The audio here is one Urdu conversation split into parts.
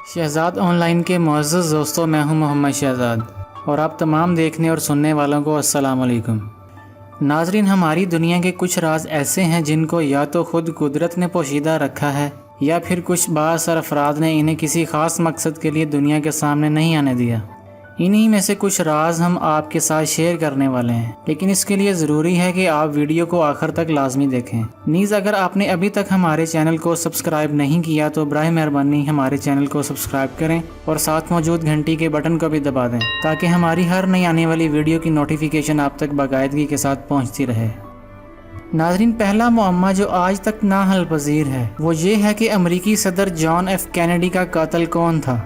شہزاد آن لائن کے معزز دوستوں، میں ہوں محمد شہزاد اور آپ تمام دیکھنے اور سننے والوں کو السلام علیکم۔ ناظرین، ہماری دنیا کے کچھ راز ایسے ہیں جن کو یا تو خود قدرت نے پوشیدہ رکھا ہے یا پھر کچھ بااثر افراد نے انہیں کسی خاص مقصد کے لیے دنیا کے سامنے نہیں آنے دیا۔ انہی میں سے کچھ راز ہم آپ کے ساتھ شیئر کرنے والے ہیں، لیکن اس کے لیے ضروری ہے کہ آپ ویڈیو کو آخر تک لازمی دیکھیں۔ نیز اگر آپ نے ابھی تک ہمارے چینل کو سبسکرائب نہیں کیا تو براہ مہربانی ہمارے چینل کو سبسکرائب کریں اور ساتھ موجود گھنٹی کے بٹن کو بھی دبا دیں تاکہ ہماری ہر نئی آنے والی ویڈیو کی نوٹیفیکیشن آپ تک باقاعدگی کے ساتھ پہنچتی رہے۔ ناظرین، پہلا معمہ جو آج تک ناحل پذیر ہے وہ یہ ہے کہ امریکی صدر جان ایف کینیڈی کا قاتل کون تھا۔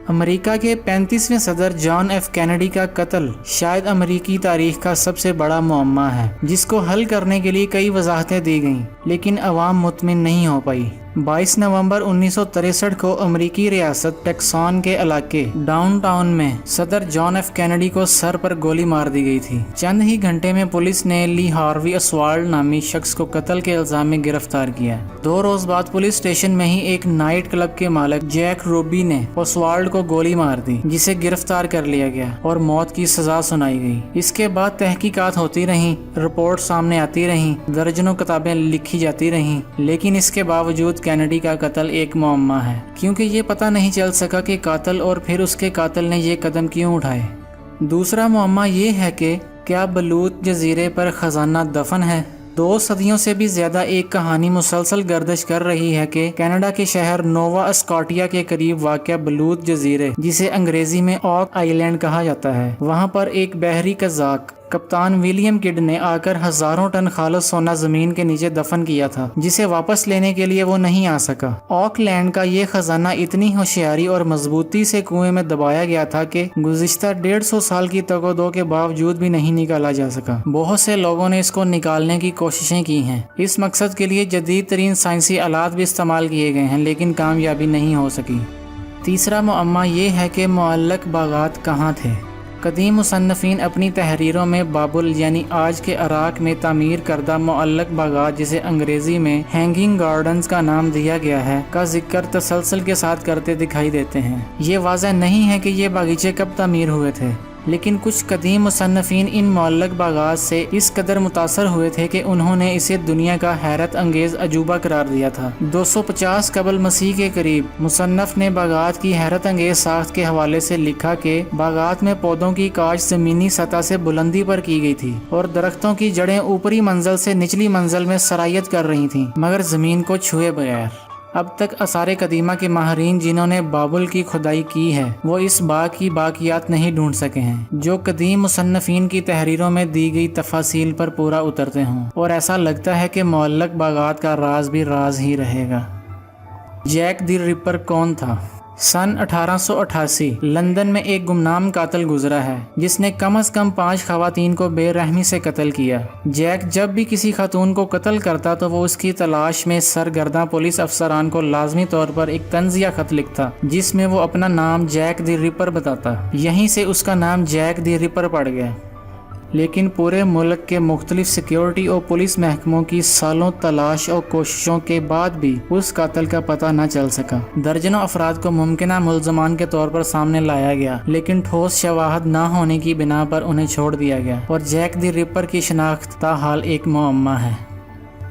امریکہ کے 35ویں صدر جان ایف کینیڈی کا قتل شاید امریکی تاریخ کا سب سے بڑا معمہ ہے، جس کو حل کرنے کے لیے کئی وضاحتیں دی گئیں لیکن عوام مطمئن نہیں ہو پائی۔ 22 نومبر 1963 کو امریکی ریاست ٹیکسان کے علاقے ڈاؤن ٹاؤن میں صدر جان ایف کینیڈی کو سر پر گولی مار دی گئی تھی۔ چند ہی گھنٹے میں پولیس نے لی ہاروی اسوالڈ نامی شخص کو قتل کے الزام میں گرفتار کیا۔ 2 روز بعد پولیس اسٹیشن میں ہی ایک نائٹ کلب کے مالک جیک روبی نے اسوالڈ کو گولی مار دی، جسے گرفتار کر لیا گیا اور موت کی سزا سنائی گئی۔ اس کے بعد تحقیقات ہوتی رہیں، رپورٹ سامنے آتی رہیں، درجنوں کتابیں لکھی جاتی رہیں، لیکن اس کے باوجود کینیڈی کا قتل ایک معمہ ہے، کیونکہ یہ پتہ نہیں چل سکا کہ قاتل اور پھر اس کے قاتل نے یہ قدم کیوں اٹھائے۔ دوسرا معمہ یہ ہے کہ کیا بلوط جزیرے پر خزانہ دفن ہے؟ 2 صدیوں سے بھی زیادہ ایک کہانی مسلسل گردش کر رہی ہے کہ کینیڈا کے شہر نووا اسکاٹیا کے قریب واقع بلوط جزیرے، جسے انگریزی میں اوک آئی لینڈ کہا جاتا ہے، وہاں پر ایک بحری قزاق کپتان ولیم کڈ نے آ کر ہزاروں ٹن خالص سونا زمین کے نیچے دفن کیا تھا، جسے واپس لینے کے لیے وہ نہیں آ سکا۔ اوک لینڈ کا یہ خزانہ اتنی ہوشیاری اور مضبوطی سے کنویں میں دبایا گیا تھا کہ گزشتہ 150 سال کی تگ و دو کے باوجود بھی نہیں نکالا جا سکا۔ بہت سے لوگوں نے اس کو نکالنے کی کوششیں کی ہیں، اس مقصد کے لیے جدید ترین سائنسی آلات بھی استعمال کیے گئے ہیں، لیکن کامیابی نہیں ہو سکی۔ تیسرا معمہ یہ ہے کہ معلق باغات کہاں تھے۔ قدیم مصنفین اپنی تحریروں میں بابل یعنی آج کے عراق میں تعمیر کردہ معلق باغات، جسے انگریزی میں ہینگنگ گارڈنز کا نام دیا گیا ہے، کا ذکر تسلسل کے ساتھ کرتے دکھائی دیتے ہیں۔ یہ واضح نہیں ہے کہ یہ باغیچے کب تعمیر ہوئے تھے، لیکن کچھ قدیم مصنفین ان معلق باغات سے اس قدر متاثر ہوئے تھے کہ انہوں نے اسے دنیا کا حیرت انگیز عجوبہ قرار دیا تھا۔ 250 قبل مسیح کے قریب مصنف نے باغات کی حیرت انگیز ساخت کے حوالے سے لکھا کہ باغات میں پودوں کی کاشت زمینی سطح سے بلندی پر کی گئی تھی اور درختوں کی جڑیں اوپری منزل سے نچلی منزل میں سرایت کر رہی تھیں، مگر زمین کو چھوئے بغیر۔ اب تک آثار قدیمہ کے ماہرین جنہوں نے بابل کی کھدائی کی ہے وہ اس باغ کی باقیات نہیں ڈھونڈ سکے ہیں جو قدیم مصنفین کی تحریروں میں دی گئی تفاصیل پر پورا اترتے ہوں، اور ایسا لگتا ہے کہ معلق باغات کا راز بھی راز ہی رہے گا۔ جیک دی ریپر کون تھا؟ سن 1888 لندن میں ایک گمنام قاتل گزرا ہے جس نے کم از کم 5 خواتین کو بے رحمی سے قتل کیا۔ جیک جب بھی کسی خاتون کو قتل کرتا تو وہ اس کی تلاش میں سرگرداں پولیس افسران کو لازمی طور پر ایک طنزیہ خط لکھتا جس میں وہ اپنا نام جیک دی ریپر بتاتا۔ یہیں سے اس کا نام جیک دی ریپر پڑ گیا۔ لیکن پورے ملک کے مختلف سیکیورٹی اور پولیس محکموں کی سالوں تلاش اور کوششوں کے بعد بھی اس قاتل کا پتہ نہ چل سکا۔ درجنوں افراد کو ممکنہ ملزمان کے طور پر سامنے لایا گیا، لیکن ٹھوس شواہد نہ ہونے کی بنا پر انہیں چھوڑ دیا گیا، اور جیک دی ریپر کی شناخت تاحال ایک معمہ ہے۔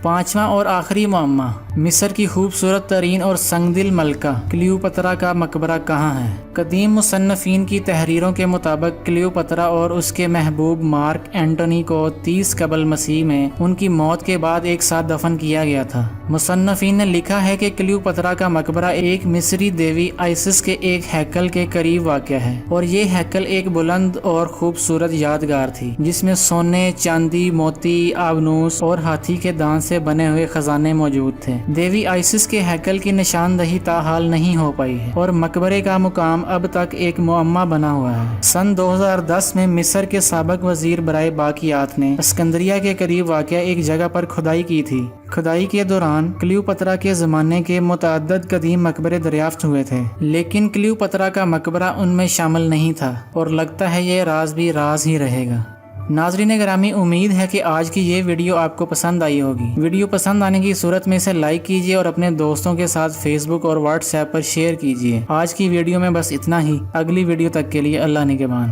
5واں اور آخری معمہ، مصر کی خوبصورت ترین اور سنگدل ملکہ کلیوپترا کا مقبرہ کہاں ہے؟ قدیم مصنفین کی تحریروں کے مطابق کلیوپترا اور اس کے محبوب مارک اینٹونی کو 30 قبل مسیح میں ان کی موت کے بعد ایک ساتھ دفن کیا گیا تھا۔ مصنفین نے لکھا ہے کہ کلیوپترا کا مقبرہ ایک مصری دیوی آئسس کے ایک ہیکل کے قریب واقع ہے، اور یہ ہیکل ایک بلند اور خوبصورت یادگار تھی جس میں سونے، چاندی، موتی، آبنوس اور ہاتھی کے دانت سے بنے ہوئے خزانے موجود تھے۔ دیوی آئسس کے ہیکل کی نشاندہی تاحال نہیں ہو پائی ہے اور مقبرے کا مقام اب تک ایک معمہ بنا ہوا ہے۔ سن 2010 میں مصر کے سابق وزیر برائے باقیات نے اسکندریہ کے قریب واقع ایک جگہ پر کھدائی کی تھی۔ کھدائی کے دوران کلیوپترا کے زمانے کے متعدد قدیم مقبرے دریافت ہوئے تھے، لیکن کلیوپترا کا مقبرہ ان میں شامل نہیں تھا، اور لگتا ہے یہ راز بھی راز ہی رہے گا۔ ناظرین گرامی، امید ہے کہ آج کی یہ ویڈیو آپ کو پسند آئی ہوگی۔ ویڈیو پسند آنے کی صورت میں اسے لائک کیجیے اور اپنے دوستوں کے ساتھ فیس بک اور واٹس ایپ پر شیئر کیجیے۔ آج کی ویڈیو میں بس اتنا ہی۔ اگلی ویڈیو تک کے لیے اللہ نگہبان۔